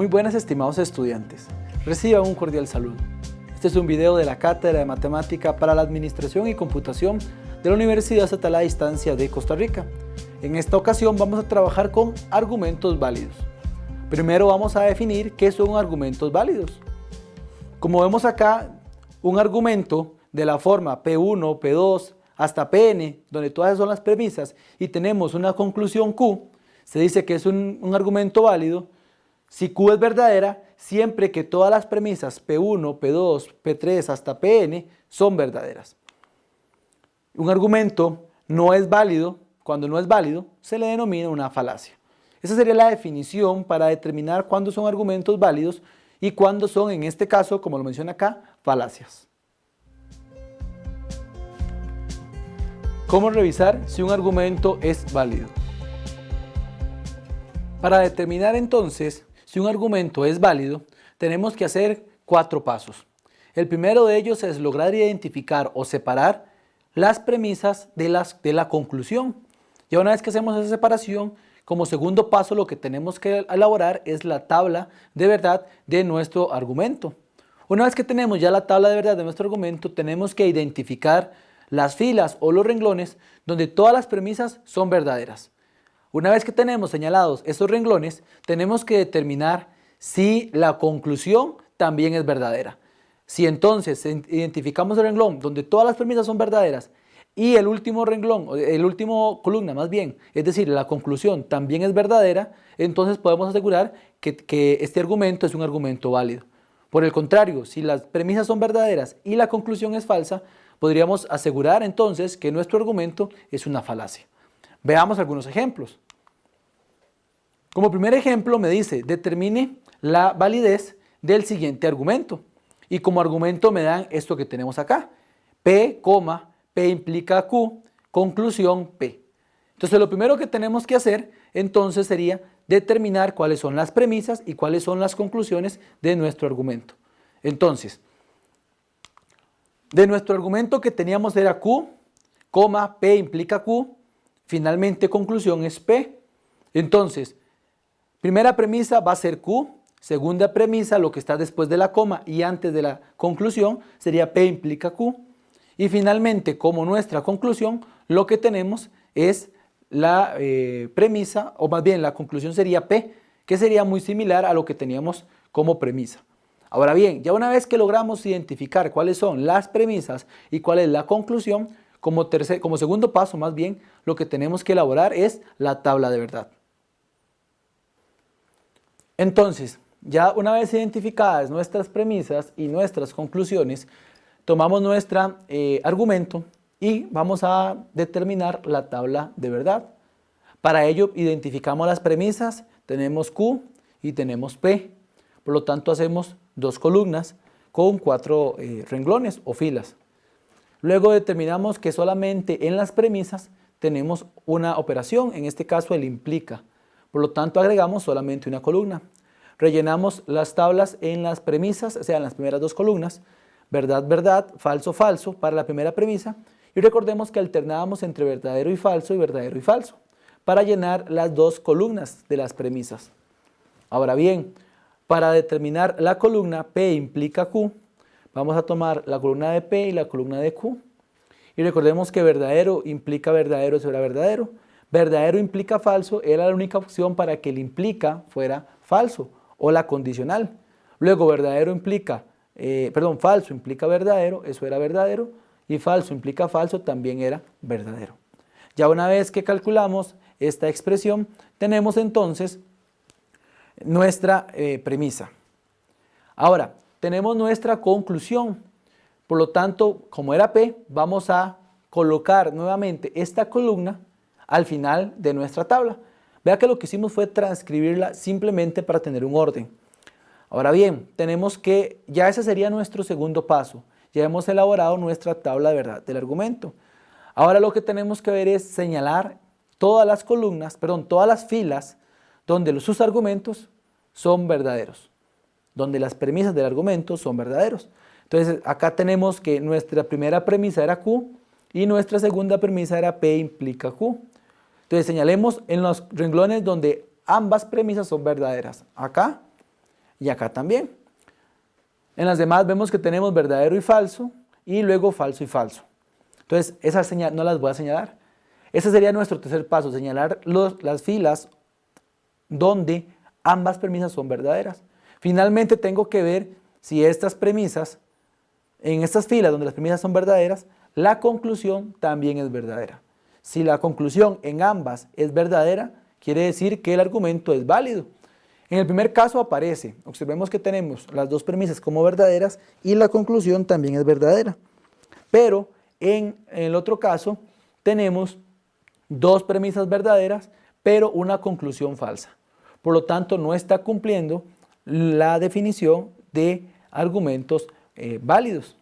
Muy buenas, estimados estudiantes. Reciban un cordial saludo. Este es un video de la Cátedra de Matemática para la Administración y Computación de la Universidad Estatal a Distancia de Costa Rica. En esta ocasión vamos a trabajar con argumentos válidos. Primero vamos a definir qué son argumentos válidos. Como vemos acá, un argumento de la forma P1, P2 hasta Pn, donde todas son las premisas y tenemos una conclusión Q, se dice que es un argumento válido si Q es verdadera siempre que todas las premisas P1, P2, P3 hasta Pn son verdaderas. Un argumento no es válido, cuando no es válido, se le denomina una falacia. Esa sería la definición para determinar cuándo son argumentos válidos y cuándo son, en este caso, como lo menciona acá, falacias. ¿Cómo revisar si un argumento es válido? Para determinar entonces si un argumento es válido, tenemos que hacer 4 pasos. El primero de ellos es lograr identificar o separar las premisas de la conclusión. Ya una vez que hacemos esa separación, como segundo paso lo que tenemos que elaborar es la tabla de verdad de nuestro argumento. Una vez que tenemos ya la tabla de verdad de nuestro argumento, tenemos que identificar las filas o los renglones donde todas las premisas son verdaderas. Una vez que tenemos señalados estos renglones, tenemos que determinar si la conclusión también es verdadera. Si entonces identificamos el renglón donde todas las premisas son verdaderas y el último renglón, el último columna más bien, es decir, la conclusión también es verdadera, entonces podemos asegurar que este argumento es un argumento válido. Por el contrario, si las premisas son verdaderas y la conclusión es falsa, podríamos asegurar entonces que nuestro argumento es una falacia. Veamos algunos ejemplos. Como primer ejemplo me dice, determine la validez del siguiente argumento. Y como argumento me dan esto que tenemos acá. P, P implica Q, conclusión P. Entonces lo primero que tenemos que hacer entonces sería determinar cuáles son las premisas y cuáles son las conclusiones de nuestro argumento. Entonces, de nuestro argumento que teníamos era Q, P implica Q, finalmente conclusión es P. Entonces, primera premisa va a ser Q, segunda premisa, lo que está después de la coma y antes de la conclusión, sería P implica Q. Y finalmente, como nuestra conclusión, lo que tenemos es la premisa, o más bien la conclusión sería P, que sería muy similar a lo que teníamos como premisa. Ahora bien, ya una vez que logramos identificar cuáles son las premisas y cuál es la conclusión, como segundo paso más bien, lo que tenemos que elaborar es la tabla de verdad. Entonces, ya una vez identificadas nuestras premisas y nuestras conclusiones, tomamos nuestro argumento y vamos a determinar la tabla de verdad. Para ello identificamos las premisas, tenemos Q y tenemos P. Por lo tanto hacemos 2 columnas con 4 renglones o filas. Luego determinamos que solamente en las premisas tenemos una operación, en este caso el implica. Por lo tanto agregamos solamente una columna. Rellenamos las tablas en las premisas, o sea en las primeras 2 columnas, verdad, verdad, falso, falso para la primera premisa. Y recordemos que alternábamos entre verdadero y falso para llenar las 2 columnas de las premisas. Ahora bien, para determinar la columna P implica Q, vamos a tomar la columna de P y la columna de Q. Y recordemos que verdadero implica verdadero, eso era verdadero. Verdadero implica falso, era la única opción para que el implica fuera falso o la condicional. Luego falso implica verdadero, eso era verdadero. Y falso implica falso, también era verdadero. Ya una vez que calculamos esta expresión, tenemos entonces nuestra premisa. Ahora, tenemos nuestra conclusión. Por lo tanto, como era P, vamos a colocar nuevamente esta columna al final de nuestra tabla. Vea que lo que hicimos fue transcribirla simplemente para tener un orden. Ahora bien, tenemos que, ya ese sería nuestro segundo paso. Ya hemos elaborado nuestra tabla de verdad del argumento. Ahora lo que tenemos que ver es señalar todas las columnas, todas las filas donde sus argumentos son verdaderos, donde las premisas del argumento son verdaderos. Entonces acá tenemos que nuestra primera premisa era Q y nuestra segunda premisa era P implica Q. Entonces señalemos en los renglones donde ambas premisas son verdaderas, acá y acá también. En las demás vemos que tenemos verdadero y falso, y luego falso y falso. Entonces, esas señales no las voy a señalar. Ese sería nuestro tercer paso, señalar las filas donde ambas premisas son verdaderas. Finalmente tengo que ver si estas premisas, en estas filas donde las premisas son verdaderas, la conclusión también es verdadera. Si la conclusión en ambas es verdadera, quiere decir que el argumento es válido. En el primer caso aparece, observemos que tenemos las dos premisas como verdaderas y la conclusión también es verdadera. Pero en el otro caso tenemos dos premisas verdaderas, pero una conclusión falsa. Por lo tanto, no está cumpliendo la definición de argumentos válidos.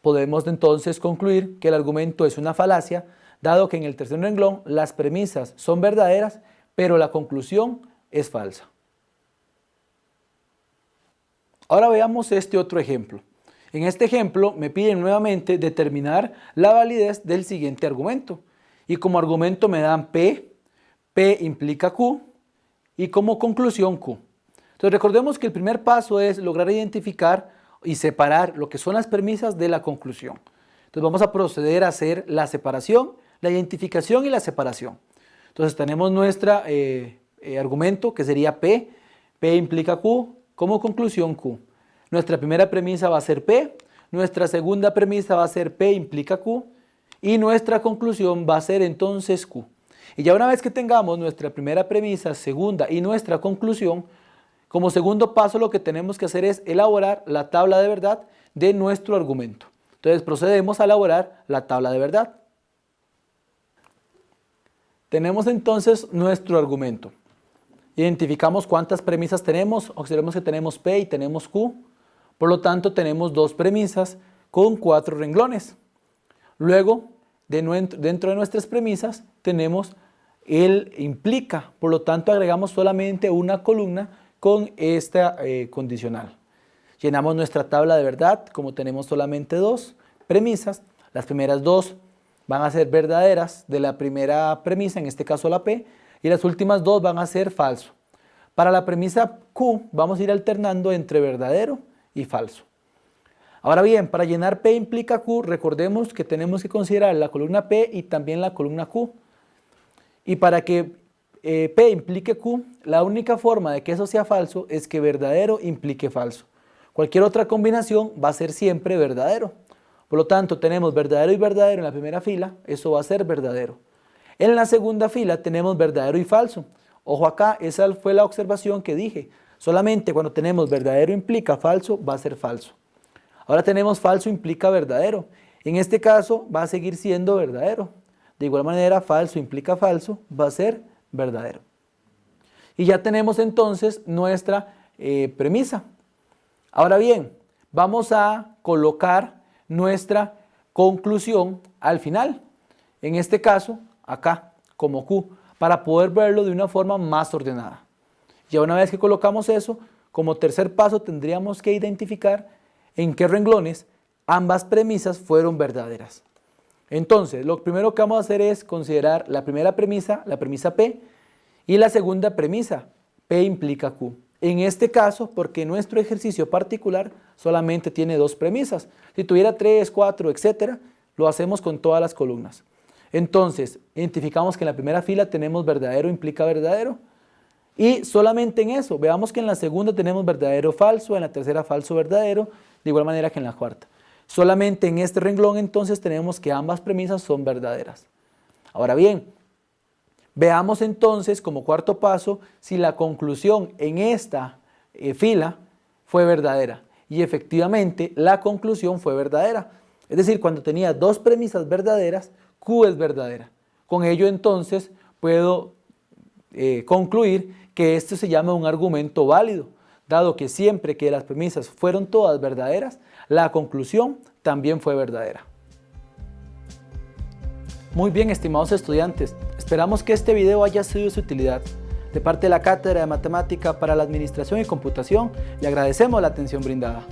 Podemos entonces concluir que el argumento es una falacia, dado que en el tercer renglón las premisas son verdaderas, pero la conclusión es falsa. Ahora veamos este otro ejemplo. En este ejemplo me piden nuevamente determinar la validez del siguiente argumento. Y como argumento me dan P, P implica Q, y como conclusión Q. Entonces recordemos que el primer paso es lograr identificar y separar lo que son las premisas de la conclusión. Entonces vamos a proceder a hacer la separación, la identificación y la separación. Entonces tenemos nuestro argumento que sería P, P implica Q, como conclusión Q. Nuestra primera premisa va a ser P, nuestra segunda premisa va a ser P implica Q y nuestra conclusión va a ser entonces Q. Y ya una vez que tengamos nuestra primera premisa, segunda y nuestra conclusión, como segundo paso lo que tenemos que hacer es elaborar la tabla de verdad de nuestro argumento. Entonces procedemos a elaborar la tabla de verdad. Tenemos entonces nuestro argumento. Identificamos cuántas premisas tenemos. Observemos que tenemos P y tenemos Q. Por lo tanto, tenemos dos premisas con 4 renglones. Luego, dentro de nuestras premisas, tenemos el implica. Por lo tanto, agregamos solamente una columna con esta condicional. Llenamos nuestra tabla de verdad. Como tenemos solamente dos premisas, las primeras dos van a ser verdaderas de la primera premisa, en este caso la P, y las últimas dos van a ser falso. Para la premisa Q vamos a ir alternando entre verdadero y falso. Ahora bien, para llenar P implica Q, recordemos que tenemos que considerar la columna P y también la columna Q. Y para que P implique Q, la única forma de que eso sea falso es que verdadero implique falso. Cualquier otra combinación va a ser siempre verdadero. Por lo tanto, tenemos verdadero y verdadero en la primera fila, eso va a ser verdadero. En la segunda fila tenemos verdadero y falso. Ojo acá, esa fue la observación que dije. Solamente cuando tenemos verdadero implica falso, va a ser falso. Ahora tenemos falso implica verdadero. En este caso va a seguir siendo verdadero. De igual manera, falso implica falso, va a ser verdadero. Y ya tenemos entonces nuestra premisa. Ahora bien, vamos a colocar nuestra conclusión al final. En este caso, acá, como Q, para poder verlo de una forma más ordenada. Ya una vez que colocamos eso, como tercer paso tendríamos que identificar en qué renglones ambas premisas fueron verdaderas. Entonces, lo primero que vamos a hacer es considerar la primera premisa, la premisa P, y la segunda premisa, P implica Q. En este caso, porque nuestro ejercicio particular solamente tiene dos premisas. Si tuviera 3, 4, etcétera, lo hacemos con todas las columnas. Entonces, identificamos que en la primera fila tenemos verdadero implica verdadero. Y solamente en eso, veamos que en la segunda tenemos verdadero falso, en la tercera falso verdadero, de igual manera que en la cuarta. Solamente en este renglón entonces tenemos que ambas premisas son verdaderas. Ahora bien, veamos entonces como cuarto paso si la conclusión en esta fila fue verdadera. Y efectivamente la conclusión fue verdadera. Es decir, cuando tenía dos premisas verdaderas, Q es verdadera. Con ello entonces puedo concluir que esto se llama un argumento válido, dado que siempre que las premisas fueron todas verdaderas, la conclusión también fue verdadera. Muy bien, estimados estudiantes, esperamos que este video haya sido de su utilidad. De parte de la Cátedra de Matemática para la Administración y Computación, le agradecemos la atención brindada.